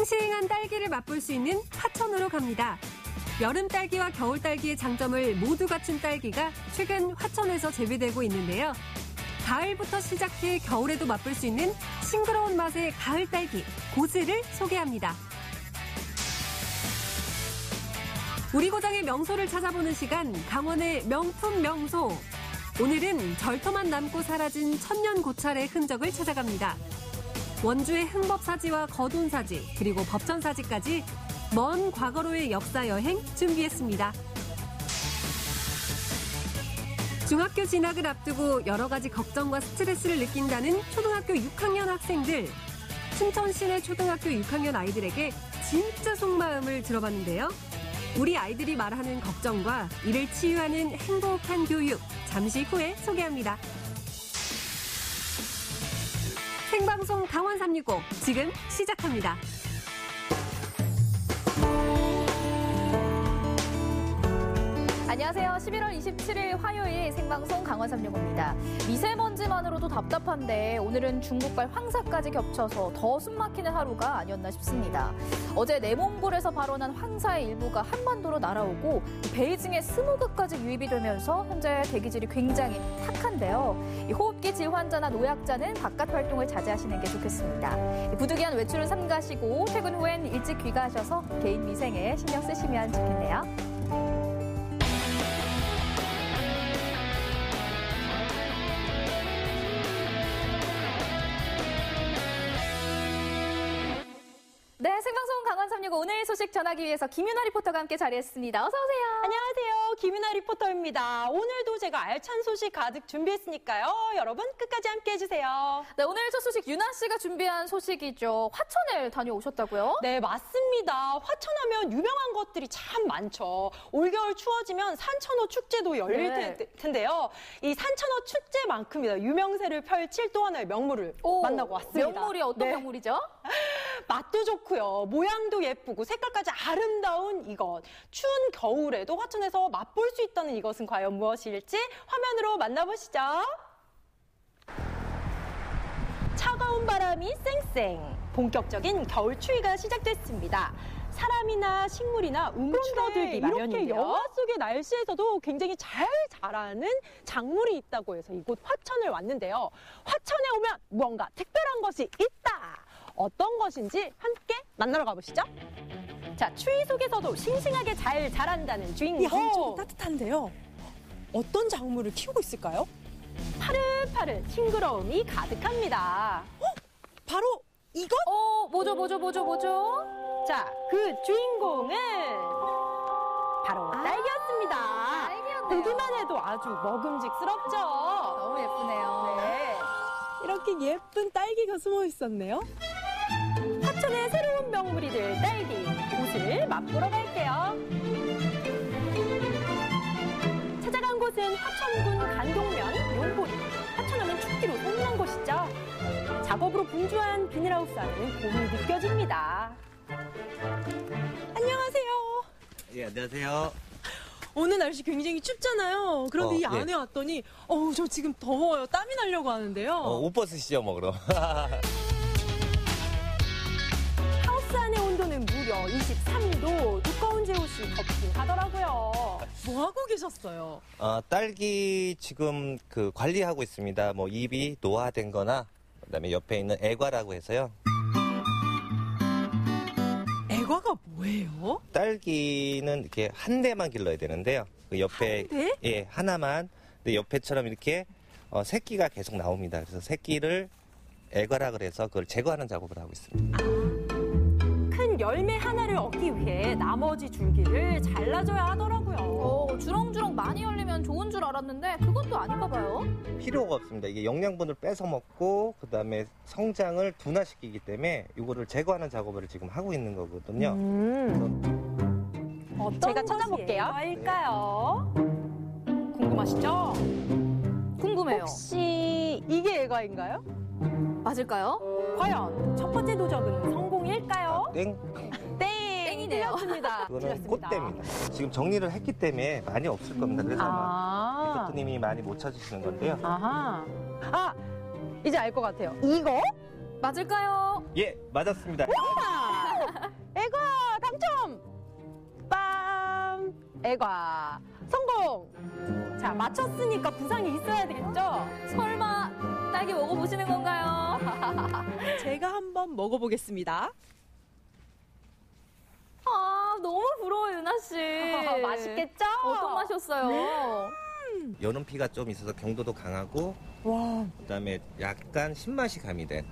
싱싱한 딸기를 맛볼 수 있는 화천으로 갑니다. 여름 딸기와 겨울 딸기의 장점을 모두 갖춘 딸기가 최근 화천에서 재배되고 있는데요. 가을부터 시작해 겨울에도 맛볼 수 있는 싱그러운 맛의 가을 딸기, 고스를 소개합니다. 우리 고장의 명소를 찾아보는 시간, 강원의 명품 명소. 오늘은 절터만 남고 사라진 천년 고찰의 흔적을 찾아갑니다. 원주의 흥법사지와 거돈사지, 그리고 법천사지까지 먼 과거로의 역사 여행 준비했습니다. 중학교 진학을 앞두고 여러 가지 걱정과 스트레스를 느낀다는 초등학교 6학년 학생들. 춘천 시내 초등학교 6학년 아이들에게 진짜 속마음을 들어봤는데요. 우리 아이들이 말하는 걱정과 이를 치유하는 행복한 교육, 잠시 후에 소개합니다. 생방송 강원 365 지금 시작합니다. 안녕하세요. 11월 27일 화요일 생방송 강원 365입니다. 미세먼지만으로도 답답한데 오늘은 중국발 황사까지 겹쳐서 더 숨막히는 하루가 아니었나 싶습니다. 어제 내몽골에서 발원한 황사의 일부가 한반도로 날아오고 베이징의 스모그까지 유입이 되면서 현재 대기질이 굉장히 탁한데요. 호흡기 질환자나 노약자는 바깥 활동을 자제하시는 게 좋겠습니다. 부득이한 외출은 삼가시고 퇴근 후엔 일찍 귀가하셔서 개인 위생에 신경 쓰시면 좋겠네요. 네, 생방송 강원 365 오늘 소식 전하기 위해서 김윤아 리포터가 함께 자리했습니다. 어서 오세요. 안녕하세요. 김윤아 리포터입니다. 오늘도 제가 알찬 소식 가득 준비했으니까요. 여러분 끝까지 함께 해주세요. 네, 오늘 첫 소식 윤아 씨가 준비한 소식이죠. 화천을 다녀오셨다고요? 네, 맞습니다. 화천하면 유명한 것들이 참 많죠. 올겨울 추워지면 산천어 축제도 열릴 텐데요. 이 산천어 축제만큼이나 유명세를 펼칠 또 하나의 명물을 만나고 왔습니다. 명물이 어떤 명물이죠? 맛도 좋고요. 모양도 예쁘고 색깔까지 아름다운 이것. 추운 겨울에도 화천에서 맛볼 수 있다는 이것은 과연 무엇일지 화면으로 만나보시죠. 차가운 바람이 쌩쌩. 본격적인 겨울 추위가 시작됐습니다. 사람이나 식물이나 움츠러들기 마련인데요. 이렇게 영화 속의 날씨에서도 굉장히 잘 자라는 작물이 있다고 해서 이곳 화천을 왔는데요. 화천에 오면 무언가 특별한 것이 있다. 어떤 것인지 함께 만나러 가보시죠. 자, 추위 속에서도 싱싱하게 잘 자란다는 주인공. 좀 따뜻한데요. 어떤 작물을 키우고 있을까요? 파릇파릇 싱그러움이 가득합니다. 바로 이것? 뭐죠? 자, 그 주인공은 바로 딸기였습니다. 딸기였네요. 보기만 해도 아주 먹음직스럽죠. 너무 예쁘네요. 네. 이렇게 예쁜 딸기가 숨어 있었네요. 화천의 새로운 명물이 될 딸기, 곳을 맛보러 갈게요. 찾아간 곳은 화천군 간동면 용보리. 화천하면 축기로 소문난 곳이죠. 작업으로 분주한 비닐하우스 안에는 봄이 느껴집니다. 안녕하세요. 예, 안녕하세요. 오늘 날씨 굉장히 춥잖아요. 그런데 이 안에 예. 왔더니 저 지금 더워요. 땀이 나려고 하는데요. 옷 벗으시죠, 뭐, 그럼. 하우스 안의 온도는 무려 23도. 두꺼운 제 옷이 덥긴 하더라고요. 뭐 하고 계셨어요? 딸기 지금 관리하고 있습니다. 뭐, 잎이 노화된 거나, 그다음에 옆에 있는 애과라고 해서요. 애과가 뭐예요? 딸기는 이렇게 한 대만 길러야 되는데요. 그 옆에. 한 대? 예, 하나만. 근데 옆에처럼 이렇게 새끼가 계속 나옵니다. 그래서 새끼를 애과라 그래서 그걸 제거하는 작업을 하고 있습니다. 큰 열매 하나를 얻기 위해 나머지 줄기를 잘라줘야 하더라고요. 주렁주렁 많이 열리면 좋은 줄 알았는데 그건 또 아닌가 봐요. 필요가 없습니다. 이게 영양분을 뺏어 먹고 그다음에 성장을 둔화시키기 때문에 이거를 제거하는 작업을 지금 하고 있는 거거든요. 어떤 제가 찾아볼게요. 애과일까요? 궁금하시죠? 궁금해요. 혹시 이게 애과인가요? 맞을까요? 과연 첫 번째 도전은 성공일까요? 땡. 땡이네요. 틀렸습니다. 이거는 꽃대입니다. 지금 정리를 했기 때문에 많이 없을 겁니다. 그래서 아마 대표님이 많이 못 찾으시는 건데요. 이제 알 것 같아요. 이거? 맞을까요? 예, 맞았습니다. 애과 성공! 자, 맞췄으니까 부상이 있어야 되겠죠? 설마 딸기 먹어보시는 건가요? 제가 한번 먹어보겠습니다. 아, 너무 부러워요, 유나 씨. 맛있겠죠? 어떤 맛이었어요? 여름피가 좀 있어서 경도도 강하고 와, 그다음에 약간 신맛이 가미된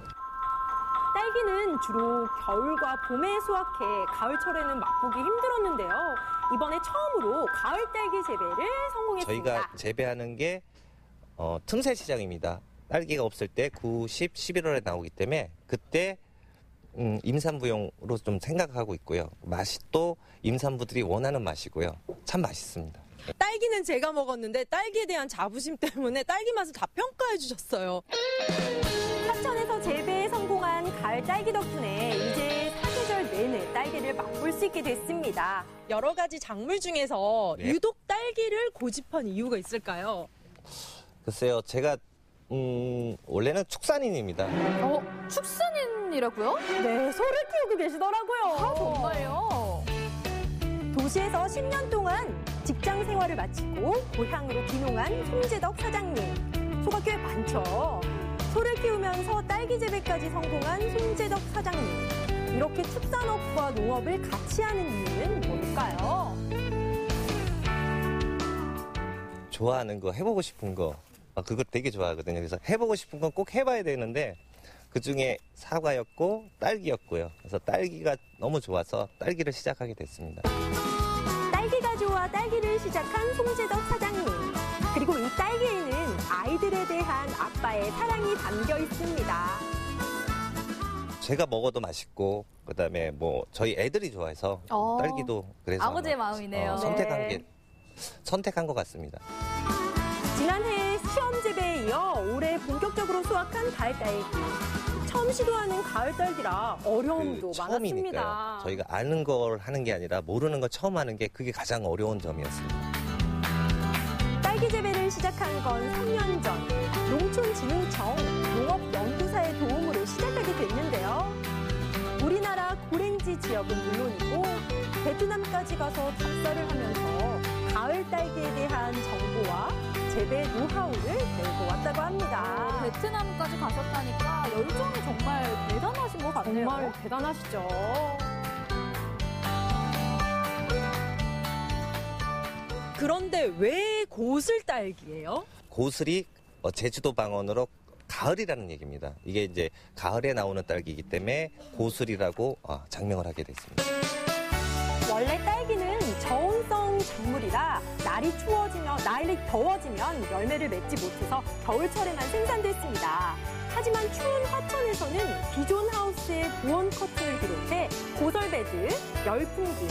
딸기는 주로 겨울과 봄에 수확해 가을철에는 맛보기 힘들었는데요. 이번에 처음으로 가을 딸기 재배를 성공했습니다. 저희가 재배하는 게 틈새 시장입니다. 딸기가 없을 때 9, 10, 11월에 나오기 때문에 그때 임산부용으로 좀 생각하고 있고요. 맛이 또 임산부들이 원하는 맛이고요. 참 맛있습니다. 딸기는 제가 먹었는데 딸기에 대한 자부심 때문에 딸기 맛을 다 평가해 주셨어요. 하천에서 재배에 성공한 가을 딸기 덕분에 이제 사계절 내내 딸기를 맛볼 수 있게 됐습니다. 여러 가지 작물 중에서 네. 유독 딸기를 고집한 이유가 있을까요? 글쎄요, 제가 원래는 축산인입니다. 축산인이라고요? 네, 소를 키우고 계시더라고요. 아, 정말요? 도시에서 10년 동안 직장 생활을 마치고 고향으로 귀농한 송재덕 사장님. 소가 꽤 많죠. 소를 키우면서 딸기 재배까지 성공한 송재덕 사장님. 이렇게 축산업과 농업을 같이 하는 이유는 뭘까요? 좋아하는 거, 해보고 싶은 거, 그거 되게 좋아하거든요. 그래서 해보고 싶은 건 꼭 해봐야 되는데 그중에 사과였고 딸기였고요. 그래서 딸기가 너무 좋아서 딸기를 시작하게 됐습니다. 딸기가 좋아 딸기를 시작한 송재덕 사장님. 그리고 이 딸기에는 아이들에 대한 아빠의 사랑이 담겨 있습니다. 제가 먹어도 맛있고 그다음에 뭐 저희 애들이 좋아해서 딸기도 그래서 아버지의 아마, 마음이네요. 선택한 것 같습니다. 지난해 시험 재배에 이어 올해 본격적으로 수확한 가을 딸기. 처음 시도하는 가을 딸기라 어려움도 처음이니까요. 많았습니다. 저희가 아는 걸 하는 게 아니라 모르는 걸 처음 하는 게 그게 가장 어려운 점이었습니다. 딸기 재배를 시작한 건 3년 전 농촌진흥청 농업연구사의 도움으로 시작하게 됐는데요. 우리나라 고랭지 지역은 물론이고 베트남까지 가서 답사를 하면서 가을 딸기에 대한 정보와 재배 노하우를 배우고 왔다고 합니다. 베트남까지 가셨다니까 열정이 정말 대단하신 것 같네요. 정말 대단하시죠. 그런데 왜 고슬 딸기예요? 고슬이 제주도 방언으로 가을이라는 얘기입니다. 이게 이제 가을에 나오는 딸기이기 때문에 고슬이라고 장명을 하게 됐습니다. 원래 딸기는 저온성 작물이라 날이 더워지면 열매를 맺지 못해서 겨울철에만 생산됐습니다. 하지만 추운 화천에서는 기존 하우스에 보온 커튼을 비롯해 고설베드, 열풍기,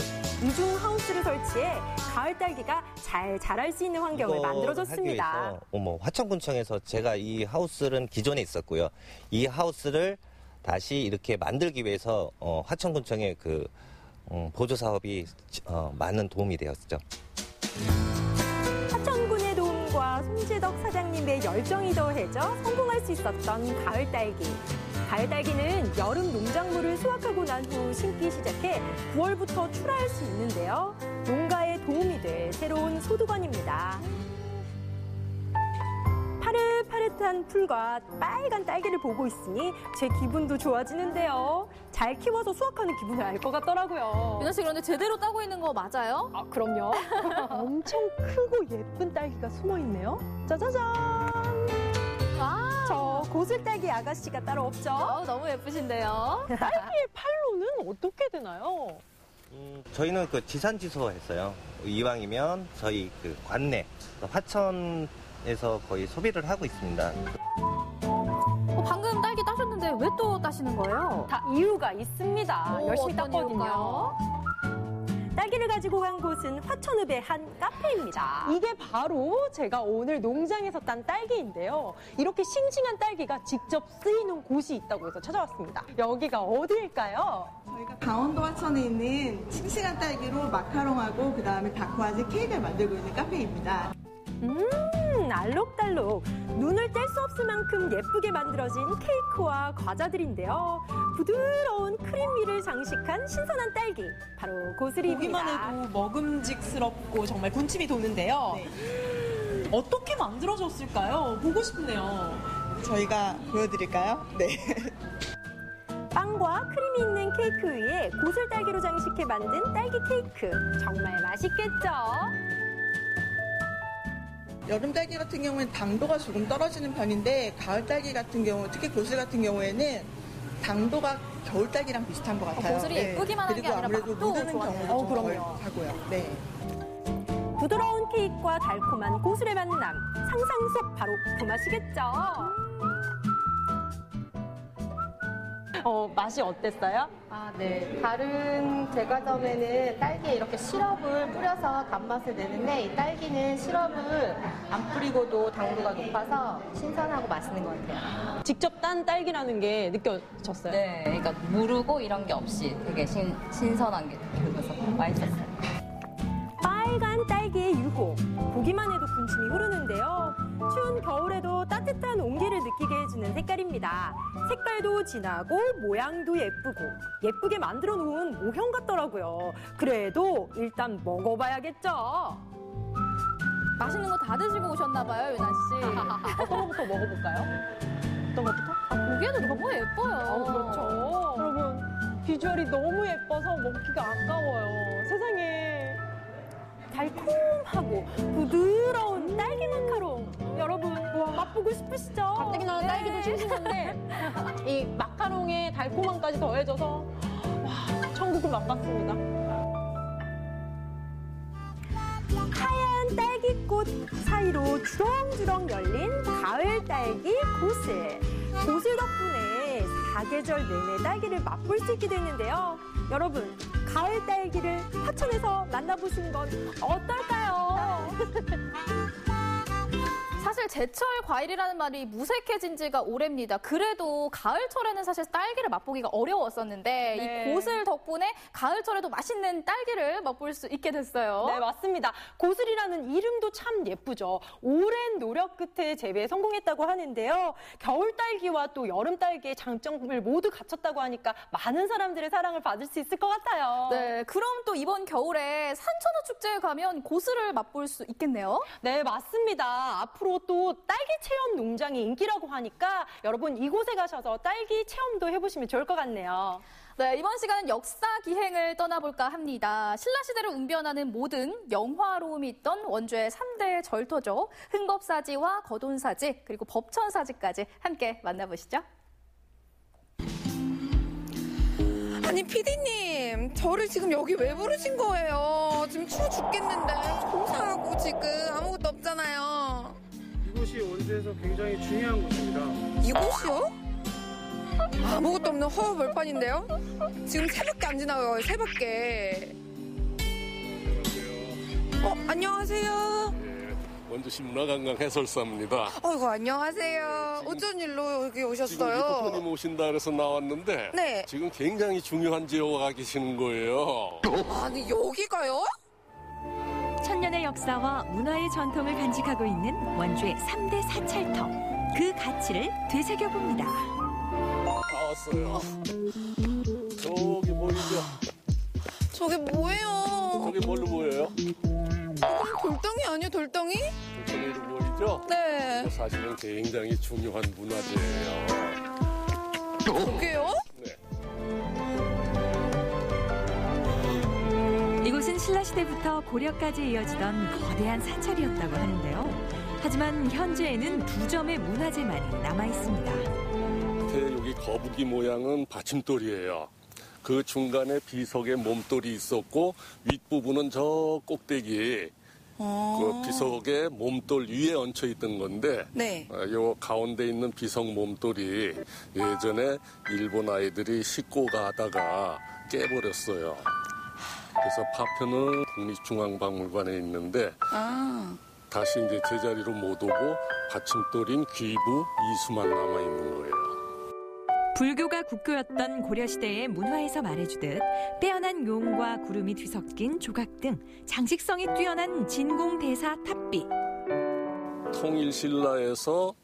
이중 하우스를 설치해 가을 딸기가 잘 자랄 수 있는 환경을 만들어줬습니다. 화천군청에서 제가 이 하우스는 기존에 있었고요. 이 하우스를 다시 이렇게 만들기 위해서 화천군청의 그 보조 사업이 많은 도움이 되었죠. 하천군의 도움과 송재덕 사장님의 열정이 더해져 성공할 수 있었던 가을 딸기. 가을 딸기는 여름 농작물을 수확하고 난 후 심기 시작해 9월부터 출하할 수 있는데요. 농가에 도움이 될 새로운 소득원입니다. 파릇파릇한 풀과 빨간 딸기를 보고 있으니 제 기분도 좋아지는데요. 잘 키워서 수확하는 기분을 알 것 같더라고요. 유나 씨 그런데 제대로 따고 있는 거 맞아요? 아, 그럼요. 엄청 크고 예쁜 딸기가 숨어 있네요. 짜자잔. 와, 저 고슬딸기 아가씨가 따로 없죠? 너무 예쁘신데요. 딸기의 팔로는 어떻게 되나요? 저희는 그 지산지소 했어요. 이왕이면 저희 그 관내 화천에서 거의 소비를 하고 있습니다. 방금 딸기 따셨는데 왜 또 따시는 거예요? 다 이유가 있습니다. 열심히 어떤 땄거든요. 이유일까요? 딸기를 가지고 간 곳은 화천읍의 한 카페입니다. 이게 바로 제가 오늘 농장에서 딴 딸기인데요. 이렇게 싱싱한 딸기가 직접 쓰이는 곳이 있다고 해서 찾아왔습니다. 여기가 어디일까요? 저희가 강원도 화천에 있는 싱싱한 딸기로 마카롱하고 그다음에 다크와즈 케이크를 만들고 있는 카페입니다. 알록달록 눈을 뗄 수 없을 만큼 예쁘게 만들어진 케이크와 과자들인데요. 부드러운 크림 위를 장식한 신선한 딸기, 바로 고슬이입니다. 보기만 해도 먹음직스럽고 정말 군침이 도는데요. 어떻게 만들어졌을까요? 보고 싶네요. 저희가 보여드릴까요? 네. 빵과 크림이 있는 케이크 위에 고슬딸기로 장식해 만든 딸기 케이크. 정말 맛있겠죠? 여름 딸기 같은 경우에는 당도가 조금 떨어지는 편인데 가을 딸기 같은 경우, 특히 고슬 같은 경우에는 당도가 겨울 딸기랑 비슷한 것 같아요. 고슬이 예쁘기만 한 게 그리고 아니라 아무래도 맛도 묻는 좋았네요. 경우도 좀 덜 하고요. 네. 부드러운 케이크와 달콤한 고슬의 만남. 상상 속 바로 그 맛이겠죠? 맛이 어땠어요? 아, 네. 다른 제과점에는 딸기에 이렇게 시럽을 뿌려서 단맛을 내는데 이 딸기는 시럽을 안 뿌리고도 당도가 높아서 신선하고 맛있는 것 같아요. 직접 딴 딸기라는 게 느껴졌어요? 네, 그러니까 무르고 이런 게 없이 되게 신선한 게 느껴져서 맛있었어요. 빨간 딸기의 유혹. 보기만 해도 군침이 흐르는데요. 추운 겨울에도 따뜻한 온기를 느끼게 해주는 색깔입니다. 색깔도 진하고 모양도 예쁘게 만들어 놓은 모형 같더라고요. 그래도 일단 먹어봐야겠죠. 맛있는 거 다 드시고 오셨나 봐요, 유나 씨. 어떤 것부터 먹어볼까요? 어떤 것부터? 보기에도 너무 예뻐요. 그렇죠. 여러분, 비주얼이 너무 예뻐서 먹기가 아까워요. 세상에. 달콤하고 부드러운 딸기 마카롱. 여러분, 맛보고 싶으시죠? 가뜩이나 딸기도 싱싱한데 이 마카롱의 달콤함까지 더해져서 천국을 맛봤습니다. 하얀 딸기꽃 사이로 주렁주렁 열린 가을 딸기 고슬. 고슬 덕분에 사계절 내내 딸기를 맛볼 수 있게 됐는데요. 여러분, 가을 딸기를 화천에서 만나보시는 건 어떨까요? 사실 제철 과일이라는 말이 무색해진 지가 오래입니다. 그래도 가을철에는 사실 딸기를 맛보기가 어려웠었는데 네. 이 고슬 덕분에 가을철에도 맛있는 딸기를 맛볼 수 있게 됐어요. 네, 맞습니다. 고슬이라는 이름도 참 예쁘죠. 오랜 노력 끝에 재배에 성공했다고 하는데요. 겨울 딸기와 또 여름 딸기의 장점을 모두 갖췄다고 하니까 많은 사람들의 사랑을 받을 수 있을 것 같아요. 네, 그럼 또 이번 겨울에 산천어 축제에 가면 고슬을 맛볼 수 있겠네요. 네, 맞습니다. 앞으로 또 딸기 체험 농장이 인기라고 하니까 여러분 이곳에 가셔서 딸기 체험도 해보시면 좋을 것 같네요. 네, 이번 시간은 역사 기행을 떠나볼까 합니다. 신라시대를 웅변하는 모든 영화로움이 있던 원주의 3대 절터죠. 흥법사지와 거돈사지 그리고 법천사지까지 함께 만나보시죠. 아니 피디님, 저를 지금 여기 왜 부르신 거예요? 지금 추워 죽겠는데 공사하고 지금 아무것도 없잖아요. 이곳이 원주에서 굉장히 중요한 곳입니다. 이곳이요? 아무것도 없는 허허벌판인데요? 지금 새밖에 안 지나가요, 새밖에. 안녕하세요. 네, 원주시 문화관광 해설사입니다. 어이구, 안녕하세요. 어쩐 일로 여기 오셨어요? 지금 리포터님 오신다 그래서 나왔는데 네. 지금 굉장히 중요한 지역에 가 계시는 거예요. 아니, 여기가요? 천년의 역사와 문화의 전통을 간직하고 있는 원주의 3대 사찰터. 그 가치를 되새겨봅니다. 나왔어요. 저기 보이죠? 저게 뭐예요? 저기 뭘로 보여요? 돌덩이 아니에요, 돌덩이? 돌덩이로 보이죠? 네. 이거 사실은 굉장히 중요한 문화재예요. 저게요? 네. 이곳은 신라시대부터 고려까지 이어지던 거대한 사찰이었다고 하는데요. 하지만 현재에는 2점의 문화재만이 남아있습니다. 밑에 여기 거북이 모양은 받침돌이에요. 그 중간에 비석에 몸돌이 있었고 윗부분은 저 꼭대기 그 비석에 몸돌 위에 얹혀 있던 건데 네. 요 가운데 있는 비석 몸돌이 예전에 일본 아이들이 싣고 가다가 깨버렸어요. 그래서 파편은 국립중앙박물관에 있는데 다시 이제 제자리로 못 오고 받침돌인 귀부 이수만 남아 있는 거예요. 불교가 국교였던 고려시대의 문화에서 말해주듯 빼어난 용과 구름이 뒤섞인 조각 등 장식성이 뛰어난 진공대사 탑비. 통일신라에서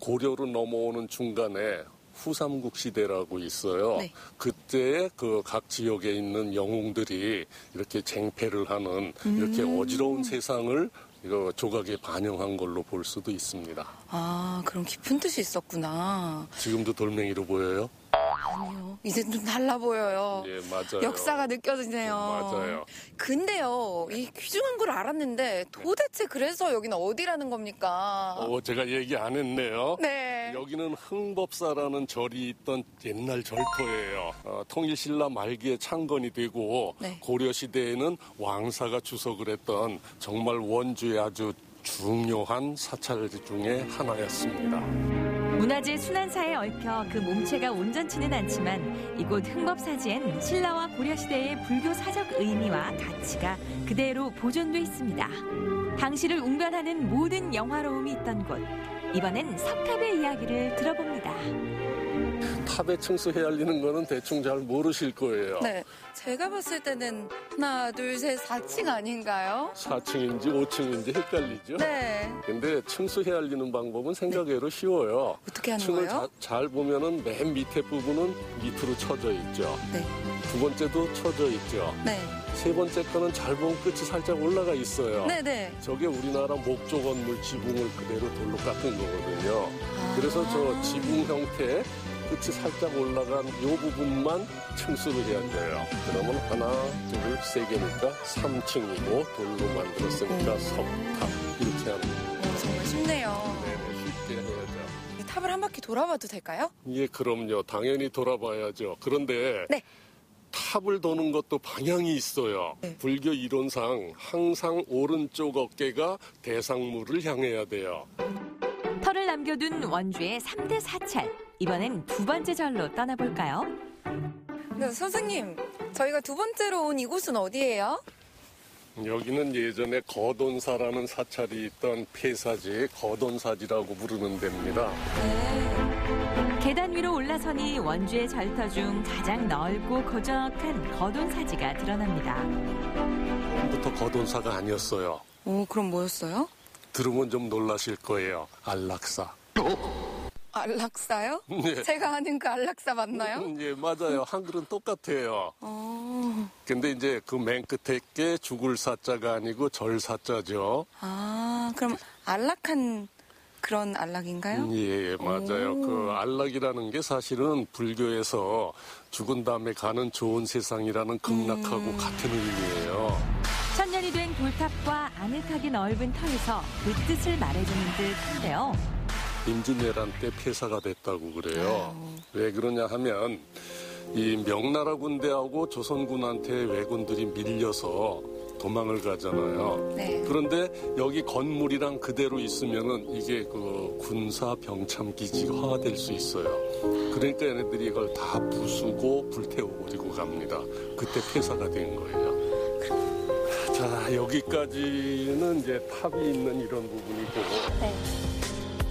고려로 넘어오는 중간에 후삼국 시대라고 있어요. 네. 그때 그 각 지역에 있는 영웅들이 이렇게 쟁패를 하는 이렇게 어지러운 세상을 이거 조각에 반영한 걸로 볼 수도 있습니다. 아, 그럼 깊은 뜻이 있었구나. 지금도 돌멩이로 보여요? 아니요. 이제 좀 달라 보여요. 예, 맞아요. 역사가 느껴지네요. 맞아요. 근데요, 이 귀중한 걸 알았는데 도대체 그래서 여기는 어디라는 겁니까? 제가 얘기 안 했네요. 네. 여기는 흥법사라는 절이 있던 옛날 절터예요. 통일신라 말기에 창건이 되고 네. 고려시대에는 왕사가 주석을 했던 정말 원주의 아주 중요한 사찰 중에 하나였습니다. 문화재 순환사에 얽혀 그 몸체가 온전치는 않지만 이곳 흥법사지엔 신라와 고려시대의 불교 사적 의미와 가치가 그대로 보존돼 있습니다. 당시를 웅변하는 모든 영화로움이 있던 곳. 이번엔 석탑의 이야기를 들어봅니다. 탑에 층수 헤아리는 거는 대충 잘 모르실 거예요. 네. 제가 봤을 때는 하나, 둘, 셋, 4층 아닌가요? 4층인지 5층인지 헷갈리죠? 네. 근데 층수 헤아리는 방법은 생각외로 쉬워요. 어떻게 하는 층을 거예요? 잘 보면은 맨 밑에 부분은 밑으로 쳐져 있죠. 네. 두 번째도 쳐져 있죠. 네. 세 번째 거는 잘 보면 끝이 살짝 올라가 있어요. 네네. 저게 우리나라 목조 건물 지붕을 그대로 돌로 깎은 거거든요. 그래서 저 지붕 형태 끝이 살짝 올라간 이 부분만 층수를 헤아려요. 그러면 하나, 둘, 세 개니까 3층이고 돌로 만들었으니까 석탑 이렇게 하는 거예요. 정말 쉽네요. 네네, 쉽게 해야죠. 이 탑을 한 바퀴 돌아봐도 될까요? 예, 그럼요. 당연히 돌아봐야죠. 그런데 네. 탑을 도는 것도 방향이 있어요. 불교 이론상 항상 오른쪽 어깨가 대상물을 향해야 돼요. 터를 남겨둔 원주의 3대 사찰. 이번엔 두 번째 절로 떠나볼까요? 네, 선생님, 저희가 두 번째로 온 이곳은 어디예요? 여기는 예전에 거돈사라는 사찰이 있던 폐사지, 거돈사지라고 부르는 데입니다. 계단 위로 올라서니 원주의 절터 중 가장 넓고 고적한 거돈사지가 드러납니다. 처음부터 거돈사가 아니었어요. 오, 그럼 뭐였어요? 들으면 좀 놀라실 거예요. 안락사. 안락사요? 네. 제가 아는 그 안락사 맞나요? 예, 맞아요. 한글은 똑같아요. 근데 이제 그 맨 끝에 게 죽을 사자가 아니고 절사자죠. 아, 그럼 안락한 그런 안락인가요? 예, 맞아요. 그 안락이라는 게 사실은 불교에서 죽은 다음에 가는 좋은 세상이라는 극락하고 같은 의미예요. 천년이 된 돌탑과 아늑하게 넓은 터에서 그 뜻을 말해주는 듯한데요. 임진왜란 때 폐사가 됐다고 그래요. 왜 그러냐 하면 이 명나라 군대하고 조선군한테 왜군들이 밀려서 도망을 가잖아요. 네. 그런데 여기 건물이랑 그대로 있으면은 이게 그 군사 병참 기지가 될 수 있어요. 그러니까 얘네들이 이걸 다 부수고 불태워버리고 갑니다. 그때 폐사가 된 거예요. 자, 여기까지는 이제 탑이 있는 이런 부분이고. 네.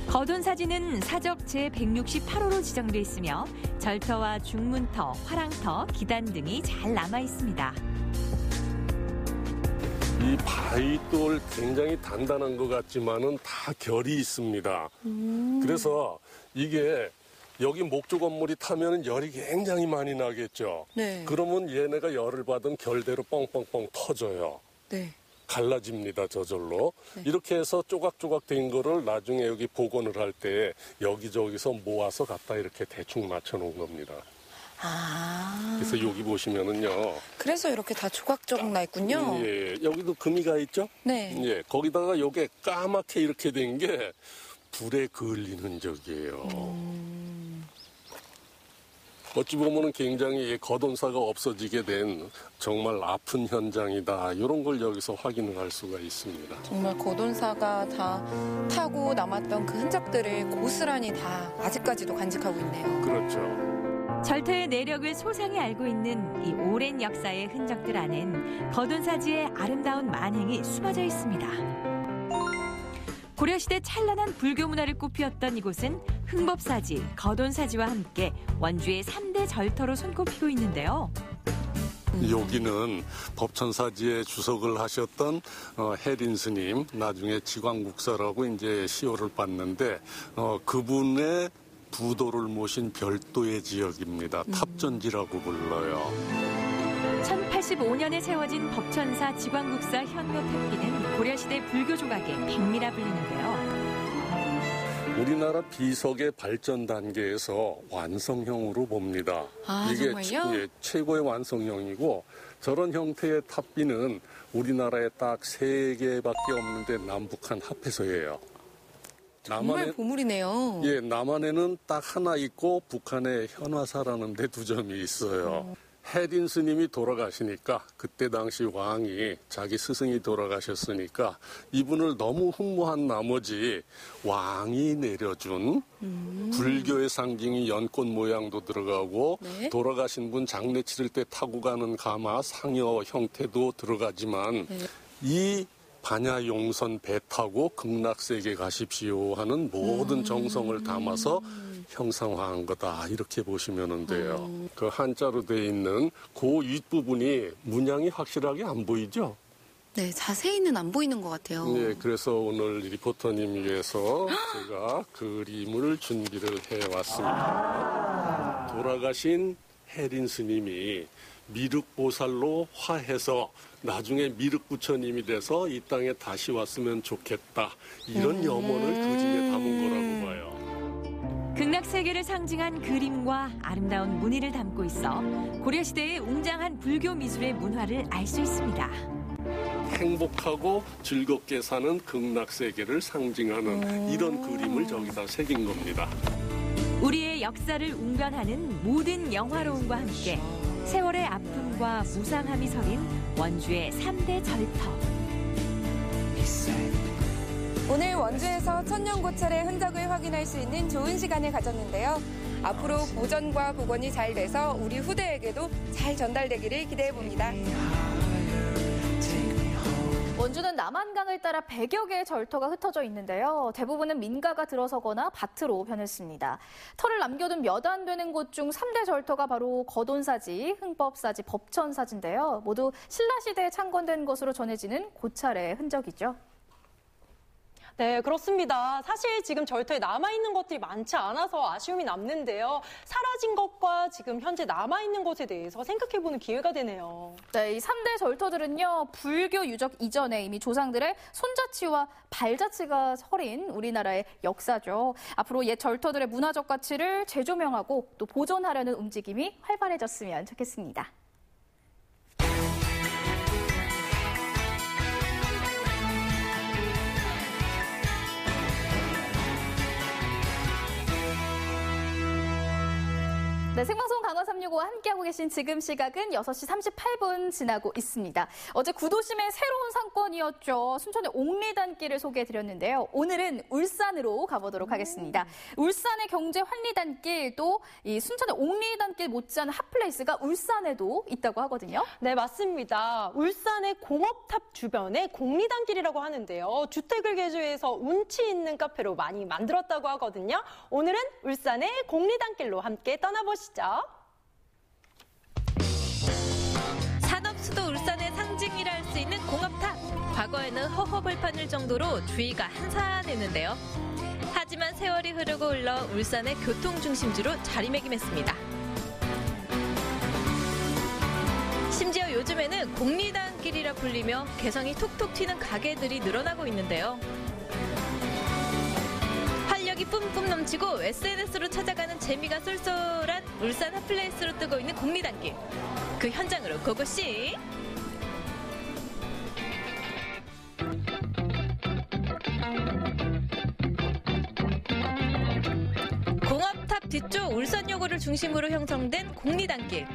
거돈사지는 사적 제168호로 지정돼 있으며 절터와 중문터, 화랑터, 기단 등이 잘 남아 있습니다. 이 바위돌 굉장히 단단한 것 같지만은 다 결이 있습니다. 그래서 이게 여기 목조 건물이 타면 열이 굉장히 많이 나겠죠. 네. 그러면 얘네가 열을 받은 결대로 뻥뻥뻥 터져요. 네. 갈라집니다, 저절로. 이렇게 해서 조각조각 된 거를 나중에 여기 복원을 할 때 여기저기서 모아서 갖다 이렇게 대충 맞춰놓은 겁니다. 아. 그래서 여기 보시면은요. 그래서 이렇게 다 조각조각 나 있군요. 예, 여기도 금이가 있죠? 네. 예, 거기다가 요게 까맣게 이렇게 된 게 불에 그을린 흔적이에요. 어찌 보면은 굉장히 거돈사가 없어지게 된 정말 아픈 현장이다. 이런 걸 여기서 확인을 할 수가 있습니다. 정말 거돈사가 다 타고 남았던 그 흔적들을 고스란히 다 아직까지도 간직하고 있네요. 그렇죠. 절터의 내력을 소상히 알고 있는 이 오랜 역사의 흔적들 안엔 거돈사지의 아름다운 만행이 숨어져 있습니다. 고려시대 찬란한 불교 문화를 꽃피웠던 이곳은 흥법사지, 거돈사지와 함께 원주의 3대 절터로 손꼽히고 있는데요. 여기는 법천사지에 주석을 하셨던 혜린 스님, 나중에 지광국사라고 이제 시호를 받는데 그분의 부도를 모신 별도의 지역입니다. 탑전지라고 불러요. 1085년에 세워진 법천사 지광국사 현묘 탑기는 고려시대 불교 조각의 백미라 불리는데요. 우리나라 비석의 발전 단계에서 완성형으로 봅니다. 이게 정말요? 최고의 완성형이고 저런 형태의 탑비는 우리나라에 딱 3개밖에 없는데 남북한 합해서예요. 정말 보물이네요. 예, 남한에는 딱 하나 있고 북한에 현화사라는 데 2점이 있어요. 혜린 스님이 돌아가시니까 그때 당시 왕이 자기 스승이 돌아가셨으니까 이분을 너무 흠모한 나머지 왕이 내려준 불교의 상징이 연꽃 모양도 들어가고 네. 돌아가신 분 장례 치를 때 타고 가는 가마 상여 형태도 들어가지만 네. 이 반야용선 배 타고 극락세계 가십시오 하는 모든 정성을 담아서 형상화한 거다 이렇게 보시면 돼요. 그 한자로 돼 있는 그 윗부분이 문양이 확실하게 안 보이죠? 네, 자세히는 안 보이는 것 같아요. 네, 그래서 오늘 리포터님 위해서 제가 그림을 준비를 해왔습니다. 돌아가신 혜린 스님이 미륵보살로 화해서 나중에 미륵부처님이 돼서 이 땅에 다시 왔으면 좋겠다. 이런 염원을 그림에 담은 거라고 봐요. 극락세계를 상징한 그림과 아름다운 무늬를 담고 있어 고려시대의 웅장한 불교 미술의 문화를 알 수 있습니다. 행복하고 즐겁게 사는 극락세계를 상징하는 이런 그림을 저기다 새긴 겁니다. 우리의 역사를 웅변하는 모든 영화로움과 함께 세월의 아픔과 무상함이 서린 원주의 3대 절터. 오늘 원주에서 천년고찰의 흔적을 확인할 수 있는 좋은 시간을 가졌는데요. 앞으로 보전과 복원이 잘 돼서 우리 후대에게도 잘 전달되기를 기대해봅니다. 원주는 남한강을 따라 100여 개의 절터가 흩어져 있는데요. 대부분은 민가가 들어서거나 밭으로 변했습니다. 터를 남겨둔 몇 안 되는 곳 중 3대 절터가 바로 거돈사지, 흥법사지, 법천사지인데요. 모두 신라시대에 창건된 것으로 전해지는 고찰의 흔적이죠. 네, 그렇습니다. 사실 지금 절터에 남아있는 것들이 많지 않아서 아쉬움이 남는데요. 사라진 것과 지금 현재 남아있는 것에 대해서 생각해보는 기회가 되네요. 네, 이 3대 절터들은요, 불교 유적 이전에 이미 조상들의 손자치와 발자취가 서린 우리나라의 역사죠. 앞으로 옛 절터들의 문화적 가치를 재조명하고 또 보존하려는 움직임이 활발해졌으면 좋겠습니다. 네, 생방송 강화 365와 함께하고 계신 지금 시각은 6시 38분 지나고 있습니다. 어제 구도심의 새로운 상권이었죠. 순천의 옥리단길을 소개해드렸는데요. 오늘은 울산으로 가보도록 하겠습니다. 울산의 경제 환리단길 또 이 순천의 옥리단길 못지않은 핫플레이스가 울산에도 있다고 하거든요. 네, 맞습니다. 울산의 공업탑 주변에 공리단길이라고 하는데요. 주택을 개조해서 운치 있는 카페로 많이 만들었다고 하거든요. 오늘은 울산의 공리단길로 함께 떠나보시죠. 산업수도 울산의 상징이라 할 수 있는 공업탑. 과거에는 허허벌판일 정도로 주위가 한산했는데요. 하지만 세월이 흐르고 흘러 울산의 교통중심지로 자리매김했습니다. 심지어 요즘에는 공리단길이라 불리며 개성이 톡톡 튀는 가게들이 늘어나고 있는데요. 활력이 뿜뿜 넘치고 SNS로 찾아가는 재미가 쏠쏠한 울산 핫플레이스로 뜨고 있는 공리단길. 그 현장으로 고고씨! 공업탑 뒤쪽 울산여고를 중심으로 형성된 공리단길.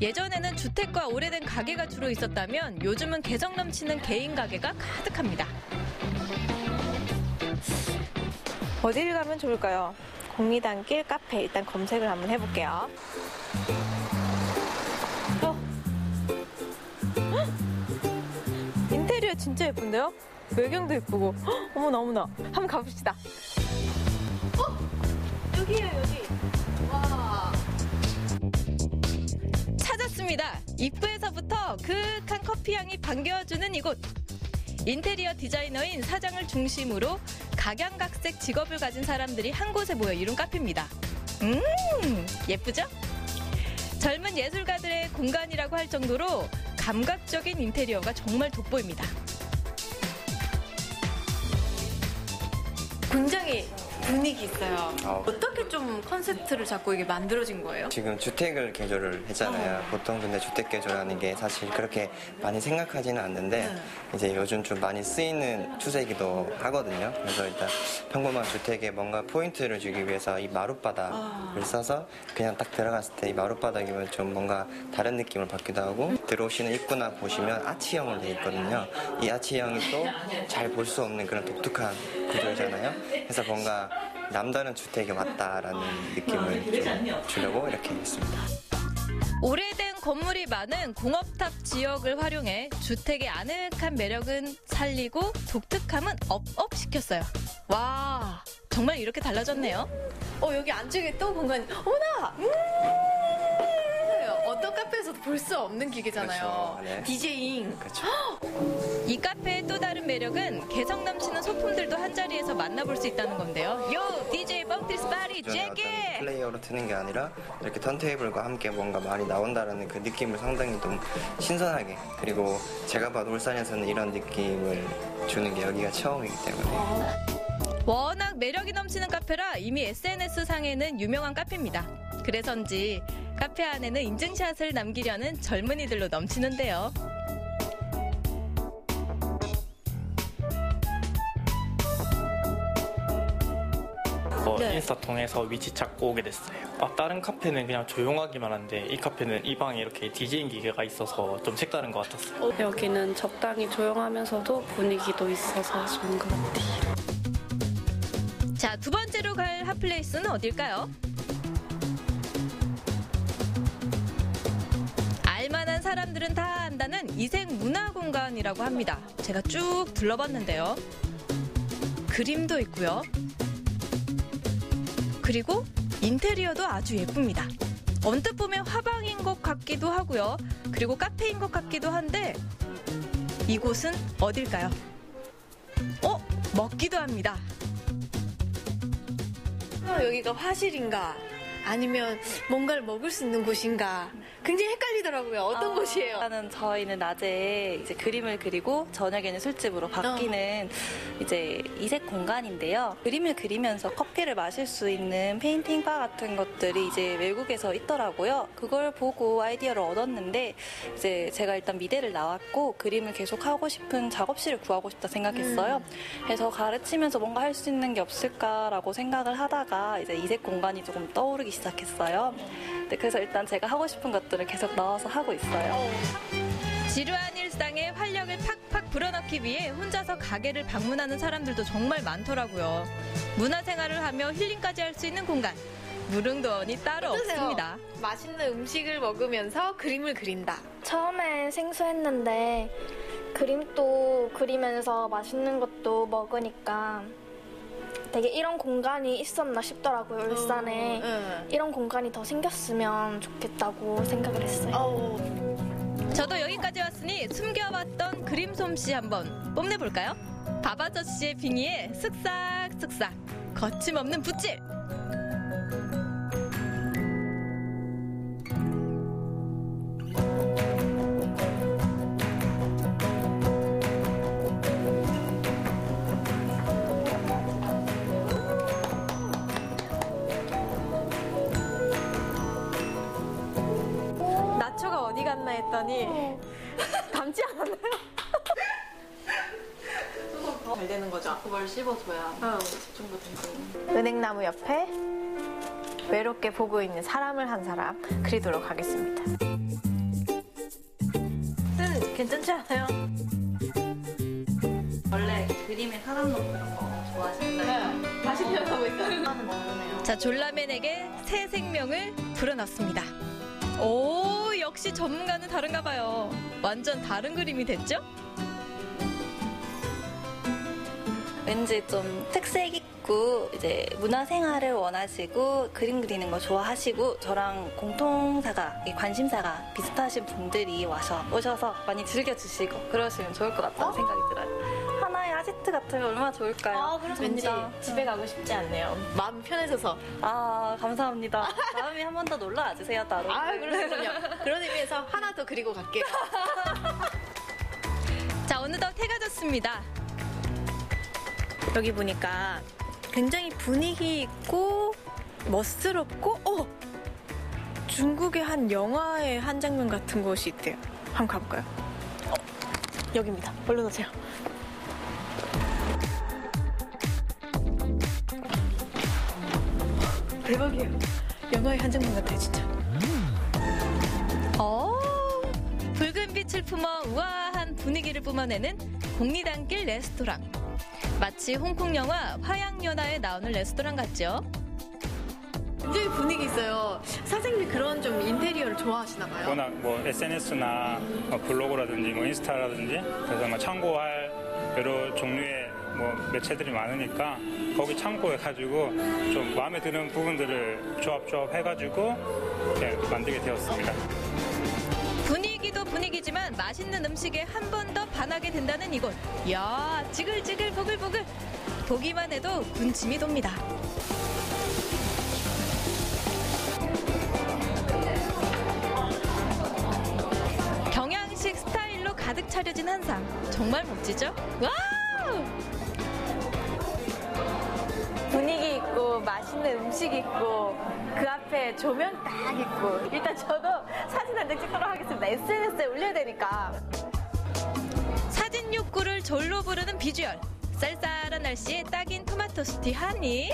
예전에는 주택과 오래된 가게가 주로 있었다면 요즘은 개성 넘치는 개인 가게가 가득합니다. 어디를 가면 좋을까요? 공리단길 카페 일단 검색을 한번 해볼게요. 인테리어 진짜 예쁜데요? 외경도 예쁘고. 어머나 어머나. 한번 가봅시다. 여기에요 여기. 와. 찾았습니다. 입구에서 얼큰한 커피향이 반겨주는 이곳. 인테리어 디자이너인 사장을 중심으로 각양각색 직업을 가진 사람들이 한 곳에 모여 이룬 카페입니다. 예쁘죠? 젊은 예술가들의 공간이라고 할 정도로 감각적인 인테리어가 정말 돋보입니다. 굉장히 분위기 있어요. 어떻게 좀 컨셉트를 잡고 이게 만들어진 거예요? 지금 주택을 개조를 했잖아요. 보통 근데 주택 개조라는 게 사실 그렇게 많이 생각하지는 않는데 이제 요즘 좀 많이 쓰이는 추세이기도 하거든요. 그래서 일단 평범한 주택에 뭔가 포인트를 주기 위해서 이 마룻바닥을 써서 그냥 딱 들어갔을 때 이 마룻바닥이면 좀 뭔가 다른 느낌을 받기도 하고, 들어오시는 입구나 보시면 아치형으로 되어 있거든요. 이 아치형이 또 잘 볼 수 없는 그런 독특한 구조잖아요. 그래서 뭔가 남다른 주택에 왔다라는 느낌을 좀 주려고 이렇게 했습니다. 오래된 건물이 많은 공업탑 지역을 활용해 주택의 아늑한 매력은 살리고 독특함은 업시켰어요. 와, 정말 이렇게 달라졌네요. 여기 안쪽에 또 공간이, 어머나! 어떤 카페에서도 볼 수 없는 기계잖아요. 그렇죠. 네. 디제잉. 그렇죠. 이 카페의 또 다른 매력은 개성 넘치는 소품들도 한자리에서 만나볼 수 있다는 건데요. 요! DJ 뻥트리스 파리 제게! 플레이어로 트는 게 아니라 이렇게 턴테이블과 함께 뭔가 많이 나온다라는 그 느낌을 상당히 좀 신선하게, 그리고 제가 봐도 울산에서는 이런 느낌을 주는 게 여기가 처음이기 때문에. 워낙 매력이 넘치는 카페라 이미 SNS상에는 유명한 카페입니다. 그래서인지 카페 안에는 인증샷을 남기려는 젊은이들로 넘치는데요. 인스타 통해서 위치 찾고 오게 됐어요. 다른 카페는 그냥 조용하기만 한데 이 카페는 이 방에 이렇게 디제잉 기계가 있어서 좀 색다른 것 같았어요. 여기는 적당히 조용하면서도 분위기도 있어서 좋은 것 같아요. 자, 두 번째로 갈 핫플레이스는 어딜까요? 알만한 사람들은 다 안다는 이색 문화공간이라고 합니다. 제가 쭉 둘러봤는데요. 그림도 있고요. 그리고 인테리어도 아주 예쁩니다. 언뜻 보면 화방인 것 같기도 하고요. 그리고 카페인 것 같기도 한데 이곳은 어딜까요? 먹기도 합니다. 여기가 화실인가? 아니면 뭔가를 먹을 수 있는 곳인가? 굉장히 헷갈리더라고요. 어떤 곳이에요? 일단은 저희는 낮에 이제 그림을 그리고 저녁에는 술집으로 바뀌는 이제 이색 공간인데요. 그림을 그리면서 커피를 마실 수 있는 페인팅바 같은 것들이 이제 외국에서 있더라고요. 그걸 보고 아이디어를 얻었는데 이제 제가 일단 미대를 나왔고 그림을 계속 하고 싶은 작업실을 구하고 싶다 생각했어요. 그래서 가르치면서 뭔가 할 수 있는 게 없을까라고 생각을 하다가 이제 이색 공간이 조금 떠오르기 시작했어요. 네, 그래서 일단 제가 하고 싶은 것들을 계속 넣어서 하고 있어요. 지루한 일상에 활력을 팍팍 불어넣기 위해 혼자서 가게를 방문하는 사람들도 정말 많더라고요. 문화생활을 하며 힐링까지 할 수 있는 공간. 무릉도원이 따로 없습니다. 맛있는 음식을 먹으면서 그림을 그린다. 처음엔 생소했는데 그림도 그리면서 맛있는 것도 먹으니까 되게 이런 공간이 있었나 싶더라고요. 울산에 이런 공간이 더 생겼으면 좋겠다고 생각을 했어요. 저도 여기까지 왔으니 숨겨왔던 그림 솜씨 한번 뽐내볼까요? 밥아저씨의 빙의에 쓱싹쓱싹 거침없는 붓질. 나초가 어디 갔나 했더니 담지 않았나요? 잘 되는 거죠? 그걸 씹어줘야 집중도 되고. 은행나무 옆에 외롭게 보고 있는 사람을 한 사람 그리도록 하겠습니다. 괜찮지 않아요? 원래 그림에 사람 놓고 이런 거 좋아하시나요? 다시 표현하고 있어요. 자, 졸라맨에게 새 생명을 불어넣습니다. 오, 역시 전문가는 다른가 봐요. 완전 다른 그림이 됐죠? 왠지 좀 특색 있고 있고 이제 문화생활을 원하시고 그림 그리는 거 좋아하시고 저랑 공통사가 관심사가 비슷하신 분들이 오셔서 많이 즐겨주시고 그러시면 좋을 것 같다는 생각이 들어요. 하나의 아지트 같으면 얼마나 좋을까요? 왠지 집에 가고 싶지 않네요. 마음 편해져서. 감사합니다. 다음에 한 번 더 놀러 와주세요, 따로. 그럼요. 그런 의미에서 하나 더 그리고 갈게요. 자, 어느덧 해가 졌습니다. 여기 보니까 굉장히 분위기 있고 멋스럽고 중국의 한 영화의 한 장면 같은 곳이 있대요. 한번 가볼까요? 여기입니다. 얼른 오세요. 대박이에요. 영화의 한 장면 같아요, 진짜. 붉은 빛을 품어 우아한 분위기를 뿜어내는 공리단길 레스토랑. 마치 홍콩 영화 화양연화에 나오는 레스토랑 같죠? 굉장히 분위기 있어요. 사장님이 그런 좀 인테리어를 좋아하시나 봐요. 워낙 SNS나 블로그라든지 인스타라든지 그래서 참고할 여러 종류의 매체들이 많으니까 거기 참고해가지고 좀 마음에 드는 부분들을 조합해가지고 이렇게 만들게 되었습니다. 분위기도 분위기지만 맛있는 음식에 한 번 더 반하게 된다는 이곳. 이야, 지글지글 보글보글. 보기만 해도 군침이 돕니다. 경양식 스타일로 가득 차려진 한상. 정말 멋지죠? 와우! 분위기 있고 맛있는 음식 있고 그 앞에 조명 딱 있고 일단 저도 사진 한 장 찍도록 하겠습니다. SNS에 올려야 되니까. 사진 욕구를 절로 부르는 비주얼. 쌀쌀한 날씨에 딱인 토마토 스티 한 입.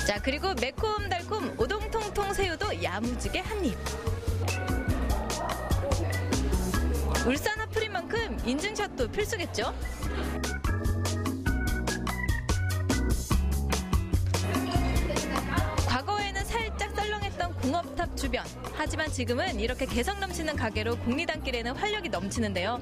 자, 그리고 매콤달콤 오동통통 새우도 야무지게 한 입. 울산 어플인 만큼 인증샷도 필수겠죠? 과거에는 살짝 썰렁했던 공업탑 주변. 하지만 지금은 이렇게 개성 넘치는 가게로 공리단길에는 활력이 넘치는데요.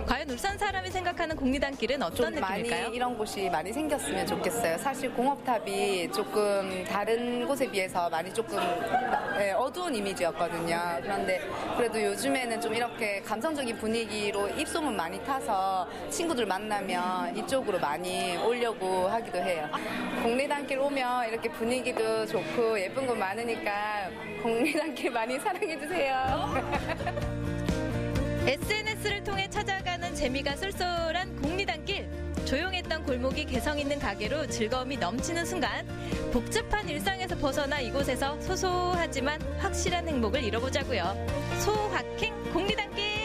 과연 울산 사람이 생각하는 공리단길은 어떤 느낌일까요? 많이 이런 곳이 많이 생겼으면 좋겠어요. 사실 공업탑이 조금 다른 곳에 비해서 많이 조금 어두운 이미지였거든요. 그런데 그래도 요즘에는 좀 이렇게 감성적인 분위기로 입소문 많이 타서 친구들 만나면 이쪽으로 많이 오려고 하기도 해요. 공리단길 오면 이렇게 분위기도 좋고 예쁜 거 많으니까 공리단길 많이 사랑해주세요. SNS를 통해 찾아가는 재미가 쏠쏠한 공리단길. 조용했던 골목이 개성 있는 가게로 즐거움이 넘치는 순간, 복잡한 일상에서 벗어나 이곳에서 소소하지만 확실한 행복을 이뤄보자고요. 소확행 공리단길.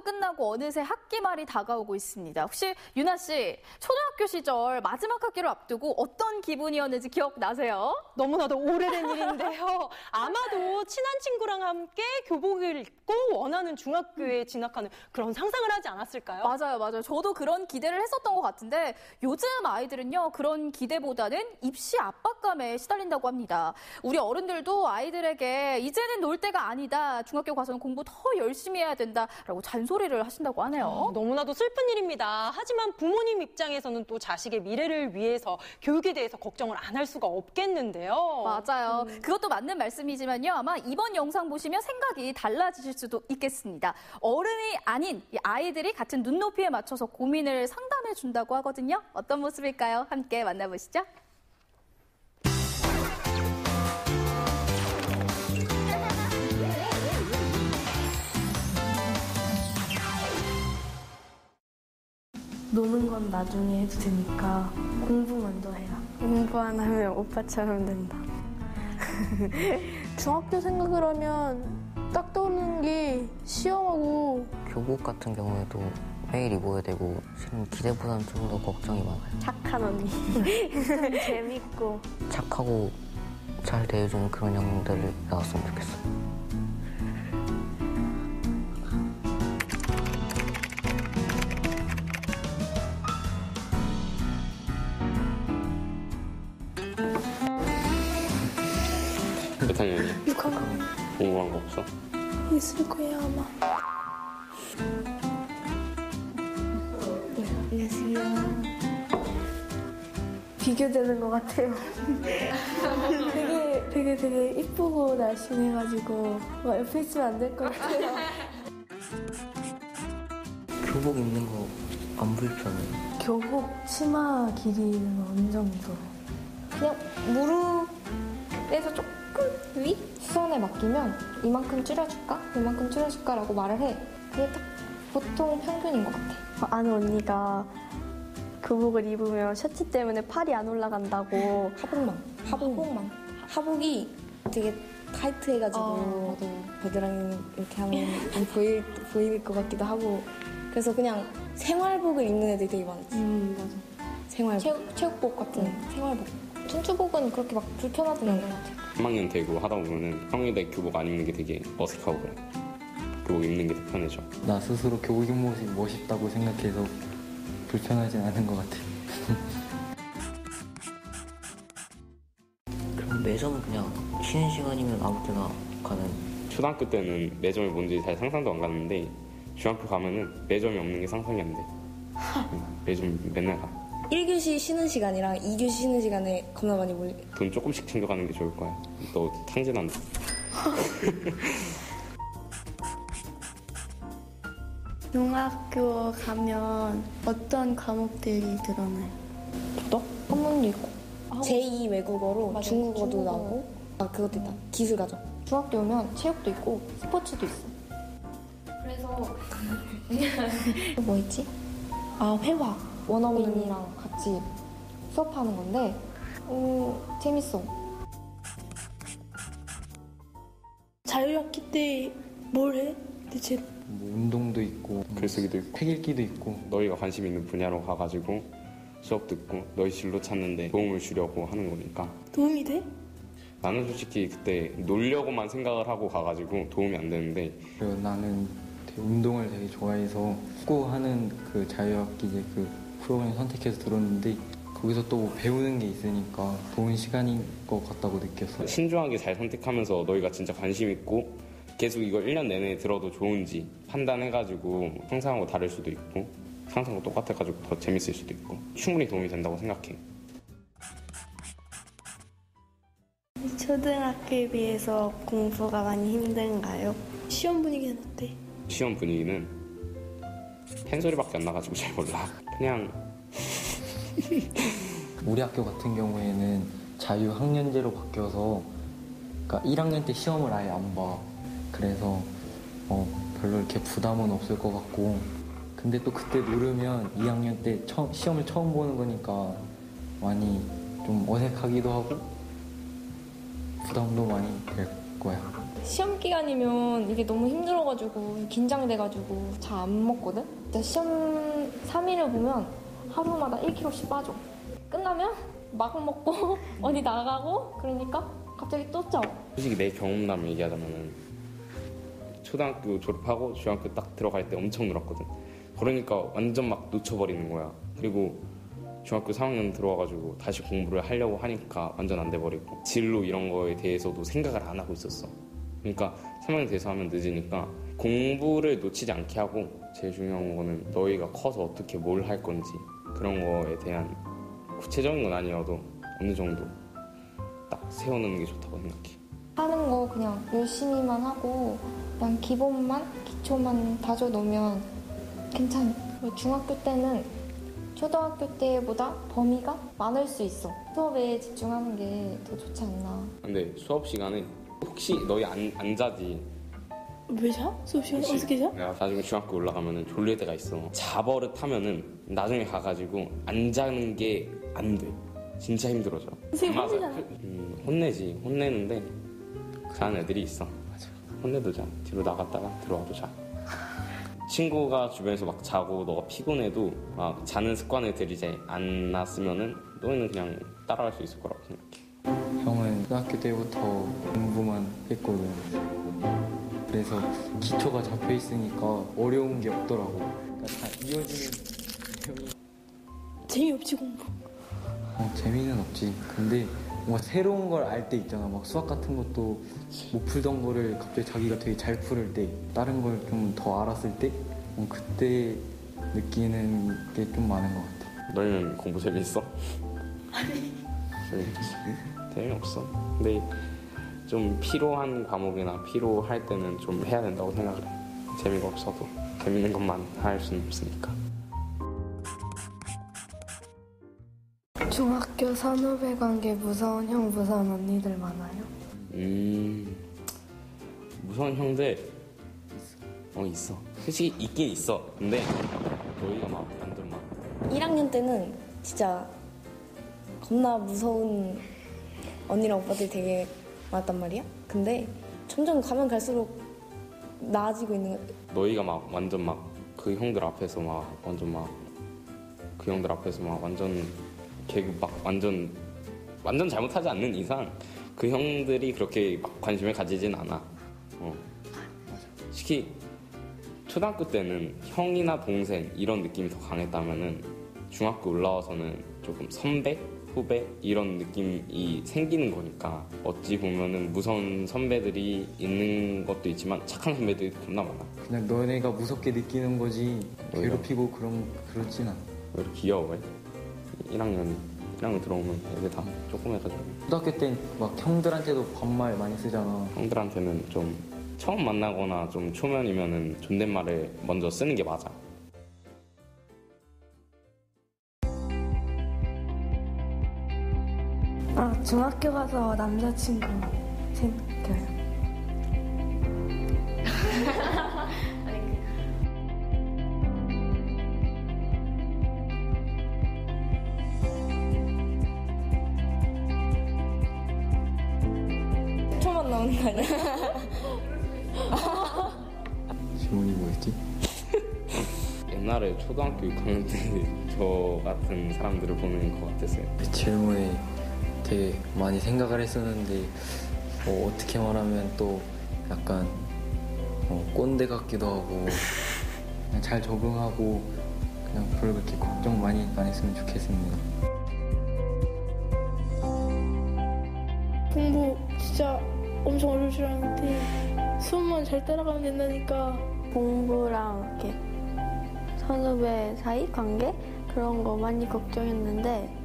끝나고 어느새 학기 말이 다가오고 있습니다. 혹시 유나 씨, 초등학교 시절 마지막 학기를 앞두고 어떤 기분이었는지 기억나세요? 너무나도 오래된 일인데요. 아마도 친한 친구랑 함께 교복을 입고 원하는 중학교에 진학하는 그런 상상을 하지 않았을까요? 맞아요. 저도 그런 기대를 했었던 것 같은데 요즘 아이들은요, 그런 기대보다는 입시 압박감에 시달린다고 합니다. 우리 어른들도 아이들에게 이제는 놀 때가 아니다, 중학교 가서는 공부 더 열심히 해야 된다라고 잔소리를 하신다고 하네요. 너무나도 슬픈 일입니다. 하지만 부모님 입장에서는 또 자식의 미래를 위해서 교육에 대해서 걱정을 안 할 수가 없겠는데요. 맞아요. 그것도 맞는 말씀이지만요. 아마 이번 영상 보시면 생각이 달라지실 수도 있겠습니다. 어른이 아닌 이 아이들이 같은 눈높이에 맞춰서 고민을 상담해 준다고 하거든요. 어떤 모습일까요? 함께 만나보시죠. 노는 건 나중에 해도 되니까 공부 먼저 해라. 공부 안 하면 오빠처럼 된다. 중학교 생각을 하면 딱 떠오르는 게 시험하고 교복 같은 경우에도 매일 입어야 되고 실은 기대보다는 좀 더 걱정이 많아요. 착한 언니. 재밌고 착하고 잘 대해주는 그런 형들이 나왔으면 좋겠어요. 궁금한 거 없어? 있을 거야 아마. 안녕하세요. 비교되는 것 같아요. 되게 이쁘고 날씬해가지고 옆에 있으면 안 될 것 같아요. 교복 입는 거 안 불편해. 교복 치마 길이는 어느 정도? 그냥 무릎에서 조금 위? 수선에 맡기면 이만큼 줄여줄까? 이만큼 줄여줄까라고 말을 해. 그게 딱 보통 평균인 것 같아. 아는 언니가 교복을 입으면 셔츠 때문에 팔이 안 올라간다고. 하복만. 하복이 되게 타이트해가지고 겨드랑이 이렇게 하면 안 보일 것 같기도 하고. 그래서 그냥 생활복을 입는 애들이 되게 많았지. 맞아. 생활복. 체육복 같은 생활복. 춘추복은 그렇게 막 불편하진 않은 것 같아. 3학년 되고 하다 보면은 평일에 교복 안 입는 게 되게 어색하고 그래. 교복 입는 게 더 편해져. 나 스스로 교복 입는 모습이 멋있다고 생각해서 불편하진 않은 것 같아. 그럼 매점은 그냥 쉬는 시간이면 아무 때나 가는? 초등학교 때는 매점이 뭔지 잘 상상도 안 갔는데 중학교 가면은 매점이 없는 게 상상이 안 돼. 매점 맨날 가. 1교시 쉬는 시간이랑 2교시 쉬는 시간에 겁나 많이 몰려. 돈 조금씩 챙겨가는 게 좋을 거야. 너 탕진한다. 중학교 가면 어떤 과목들이 늘어나요? 도덕? 한문도 있고 제2 외국어로 중국어도 나오고 그것도 있다. 기술 과정. 중학교 오면 체육도 있고 스포츠도 있어. 그래서 뭐 있지? 회화. 원어민이랑 같이 수업하는 건데 재밌어. 자율학기 때 뭘 해? 대체? 뭐 운동도 있고 글쓰기도 있고 책 읽기도 있고 너희가 관심 있는 분야로 가가지고 수업 듣고 너희 진로 찾는데 도움을 주려고 하는 거니까. 도움이 돼? 나는 솔직히 그때 놀려고만 생각을 하고 가가지고 도움이 안 되는데 그리고 나는 운동을 되게 좋아해서 축구하는 그 자유학기제 그 프로그램 선택해서 들었는데 거기서 또 뭐 배우는 게 있으니까 좋은 시간인 것 같다고 느꼈어요. 신중하게 잘 선택하면서 너희가 진짜 관심 있고 계속 이걸 1년 내내 들어도 좋은지 판단해가지고 상상하고 다를 수도 있고 상상하고 똑같아가지고 더 재밌을 수도 있고 충분히 도움이 된다고 생각해. 초등학교에 비해서 공부가 많이 힘든가요? 시험 분위기는 어때? 시험 분위기는 팬소리밖에 안 나가지고 잘 몰라. 그냥 우리 학교 같은 경우에는 자유학년제로 바뀌어서 그러니까 1학년 때 시험을 아예 안 봐. 그래서 별로 이렇게 부담은 없을 것 같고 근데 또 그때 누르면 2학년 때 시험을 처음 보는 거니까 많이 좀 어색하기도 하고 부담도 많이 될 거야. 시험 기간이면 이게 너무 힘들어가지고 긴장돼가지고 잘 안 먹거든? 진짜 시험 3일을 보면 하루마다 1kg씩 빠져. 끝나면 막 먹고 어디 나가고 그러니까 갑자기 또 쪄. 솔직히 내 경험담 얘기하자면은 초등학교 졸업하고 중학교 딱 들어갈 때 엄청 놀았거든. 그러니까 완전 막 놓쳐버리는 거야. 그리고 중학교 3학년 들어와가지고 다시 공부를 하려고 하니까 완전 안 돼버리고 진로 이런 거에 대해서도 생각을 안 하고 있었어. 그러니까 3학년 돼서 하면 늦으니까 공부를 놓치지 않게 하고 제일 중요한 거는 너희가 커서 어떻게 뭘 할 건지 그런 거에 대한 구체적인 건 아니어도 어느 정도 딱 세워놓는 게 좋다고 생각해. 하는 거 그냥 열심히만 하고 그냥 기본만 기초만 다져놓으면 괜찮아. 중학교 때는 초등학교 때보다 범위가 많을 수 있어. 수업에 집중하는 게 더 좋지 않나. 근데 수업 시간에 혹시 너희 안 자지? 왜 자? 수업 시간에 어떻게 자? 내가 나중에 중학교 올라가면은 졸릴 때가 있어. 자버릇하면 나중에 가가지고 안 자는 게 안 돼. 진짜 힘들어져. 선생님 혼내잖아. 혼내지. 혼내는데 자는 애들이 있어. 맞아. 혼내도 자. 뒤로 나갔다가 들어와도 자. 친구가 주변에서 막 자고 너가 피곤해도 막 자는 습관을 들이지 않았으면은 너희는 그냥 따라갈 수 있을 거라고 생각해. 형은 초등학교 때부터 공부만 했거든. 그래서 기초가 잡혀 있으니까 어려운 게 없더라고. 그러니까 다 이어지는 형이 재미없지 공부. 재미는 없지. 근데 뭔가 새로운 걸 알 때 있잖아. 막 수학 같은 것도 못 풀던 거를 갑자기 자기가 되게 잘 풀을 때, 다른 걸 좀 더 알았을 때 그때 느끼는 게 좀 많은 것 같아. 너희는 공부 재밌어? 아니. 재미없어. 근데 좀 피로한 과목이나 피로할 때는 좀 해야 된다고 생각을 해. 재미가 없어도 재밌는 것만 할 수는 없으니까. 중학교 선후배 관계 무서운 형, 무서운 언니들 많아요? 무서운 형들 있어. 솔직히 있긴 있어. 근데 너희가 막 완전 막 1학년 때는 진짜 겁나 무서운 언니랑 오빠들이 되게 많았단 말이야. 근데 점점 가면 갈수록 나아지고 있는 거. 너희가 막 완전 막 그 형들 앞에서 막 완전 막 그 형들 앞에서 막 완전 개그 막 완전 잘못하지 않는 이상 그 형들이 그렇게 막 관심을 가지진 않아. 특히 초등학교 때는 형이나 동생 이런 느낌이 더 강했다면은 중학교 올라와서는 조금 선배, 후배 이런 느낌이 생기는 거니까 어찌 보면은 무서운 선배들이 있는 것도 있지만 착한 선배들이 겁나 많아. 그냥 너네가 무섭게 느끼는 거지 괴롭히고 그렇진 않아. 왜 이렇게 귀여워? 1학년 들어오면 애들 다 조그매가지고. 초등학교 땐 막 형들한테도 반말 많이 쓰잖아. 형들한테는 좀 처음 만나거나 좀 초면이면은 존댓말을 먼저 쓰는 게 맞아. 중학교 가서 남자친구 생겨요. 초만 나오는 거 아니야? 질문이 뭐였지? 옛날에 초등학교 6학년 때 저 같은 사람들을 보는 것 같았어요. 질문에 되게 많이 생각을 했었는데 어떻게 말하면 또 약간 꼰대 같기도 하고 그냥 잘 적응하고 그냥 별로 그렇게 걱정 많이 안 했으면 좋겠습니다. 공부 진짜 엄청 어려울 줄 알았는데 수업만 잘 따라가면 된다니까. 공부랑 이렇게 선후배 사이 관계 그런 거 많이 걱정했는데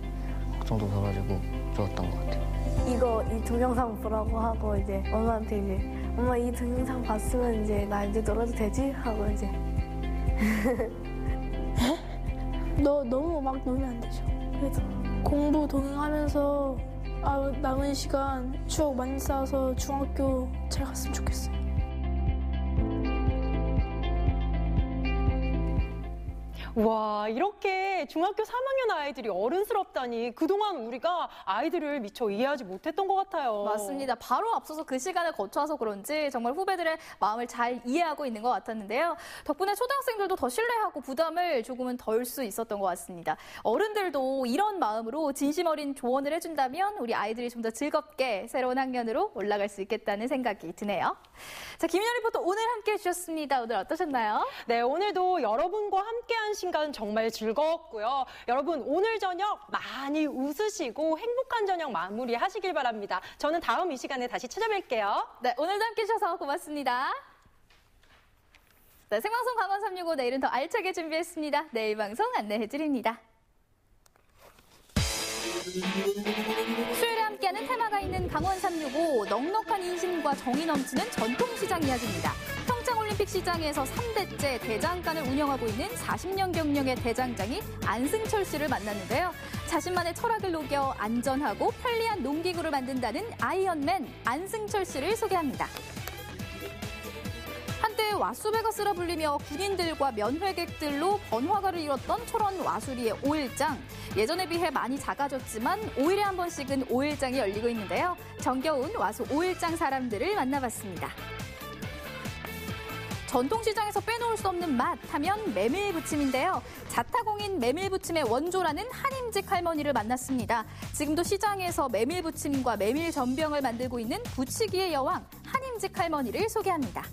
걱정도 덜어지고 좋았던 것 같아요. 이 동영상 보라고 하고 이제 엄마한테 이제 엄마 이 동영상 봤으면 이제 나 이제 놀아도 되지? 하고 이제 너 너무 막 놀면 안 되죠. 그래서 공부 동행하면서 남은 시간 추억 많이 쌓아서 중학교 잘 갔으면 좋겠어요. 와, 이렇게 중학교 3학년 아이들이 어른스럽다니 그동안 우리가 아이들을 미처 이해하지 못했던 것 같아요. 맞습니다. 바로 앞서서 그 시간을 거쳐서 그런지 정말 후배들의 마음을 잘 이해하고 있는 것 같았는데요. 덕분에 초등학생들도 더 신뢰하고 부담을 조금은 덜 수 있었던 것 같습니다. 어른들도 이런 마음으로 진심 어린 조언을 해준다면 우리 아이들이 좀 더 즐겁게 새로운 학년으로 올라갈 수 있겠다는 생각이 드네요. 자, 김윤아 리포터 오늘 함께해 주셨습니다. 오늘 어떠셨나요? 네, 오늘도 여러분과 함께한 시간 정말 즐거웠고요. 여러분 오늘 저녁 많이 웃으시고 행복한 저녁 마무리하시길 바랍니다. 저는 다음 이 시간에 다시 찾아뵐게요. 네, 오늘도 함께해 주셔서 고맙습니다. 네, 생방송 강원 365 내일은 더 알차게 준비했습니다. 내일 방송 안내해드립니다. 수요일에 함께하는 테마가 있는 강원 365 넉넉한 인심과 정이 넘치는 전통시장 이야기입니다. 평창올림픽 시장에서 3대째 대장간을 운영하고 있는 40년 경력의 대장장이 안승철 씨를 만났는데요. 자신만의 철학을 녹여 안전하고 편리한 농기구를 만든다는 아이언맨 안승철 씨를 소개합니다. 한때 와수베가스라 불리며 군인들과 면회객들로 번화가를 이뤘던 철원 와수리의 5일장. 예전에 비해 많이 작아졌지만 5일에 한 번씩은 5일장이 열리고 있는데요. 정겨운 와수 5일장 사람들을 만나봤습니다. 전통시장에서 빼놓을 수 없는 맛 하면 메밀부침인데요. 자타공인 메밀부침의 원조라는 한임직 할머니를 만났습니다. 지금도 시장에서 메밀부침과 메밀전병을 만들고 있는 부치기의 여왕 한임직 할머니를 소개합니다.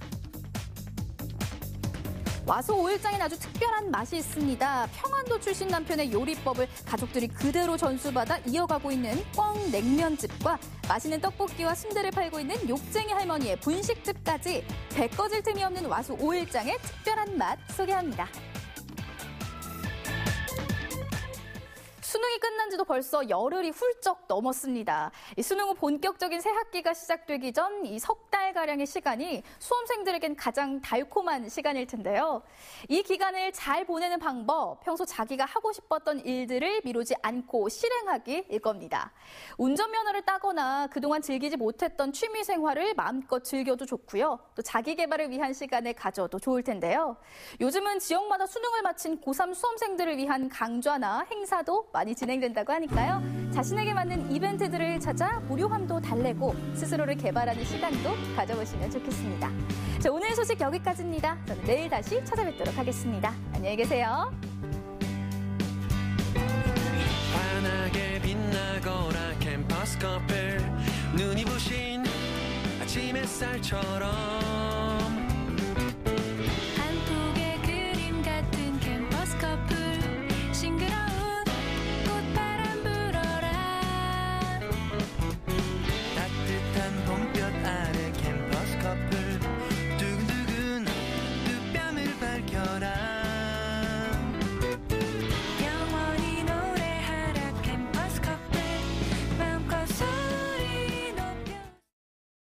와수 5일장엔 아주 특별한 맛이 있습니다. 평안도 출신 남편의 요리법을 가족들이 그대로 전수받아 이어가고 있는 꽝 냉면집과 맛있는 떡볶이와 순대를 팔고 있는 욕쟁이 할머니의 분식집까지 배 꺼질 틈이 없는 와수 5일장의 특별한 맛 소개합니다. 수능이 끝난 지도 벌써 열흘이 훌쩍 넘었습니다. 이 수능 후 본격적인 새학기가 시작되기 전 이 석 달가량의 시간이 수험생들에겐 가장 달콤한 시간일 텐데요. 이 기간을 잘 보내는 방법, 평소 자기가 하고 싶었던 일들을 미루지 않고 실행하기일 겁니다. 운전면허를 따거나 그동안 즐기지 못했던 취미생활을 마음껏 즐겨도 좋고요. 또 자기 개발을 위한 시간을 가져도 좋을 텐데요. 요즘은 지역마다 수능을 마친 고3 수험생들을 위한 강좌나 행사도 많이 진행된다고 하니까요. 자신에게 맞는 이벤트들을 찾아 무료함도 달래고 스스로를 개발하는 시간도 가져보시면 좋겠습니다. 자, 오늘 소식 여기까지입니다. 저는 내일 다시 찾아뵙도록 하겠습니다. 안녕히 계세요. 환하게 빛나거나 캠퍼스 커플 눈이 부신 아침 햇살처럼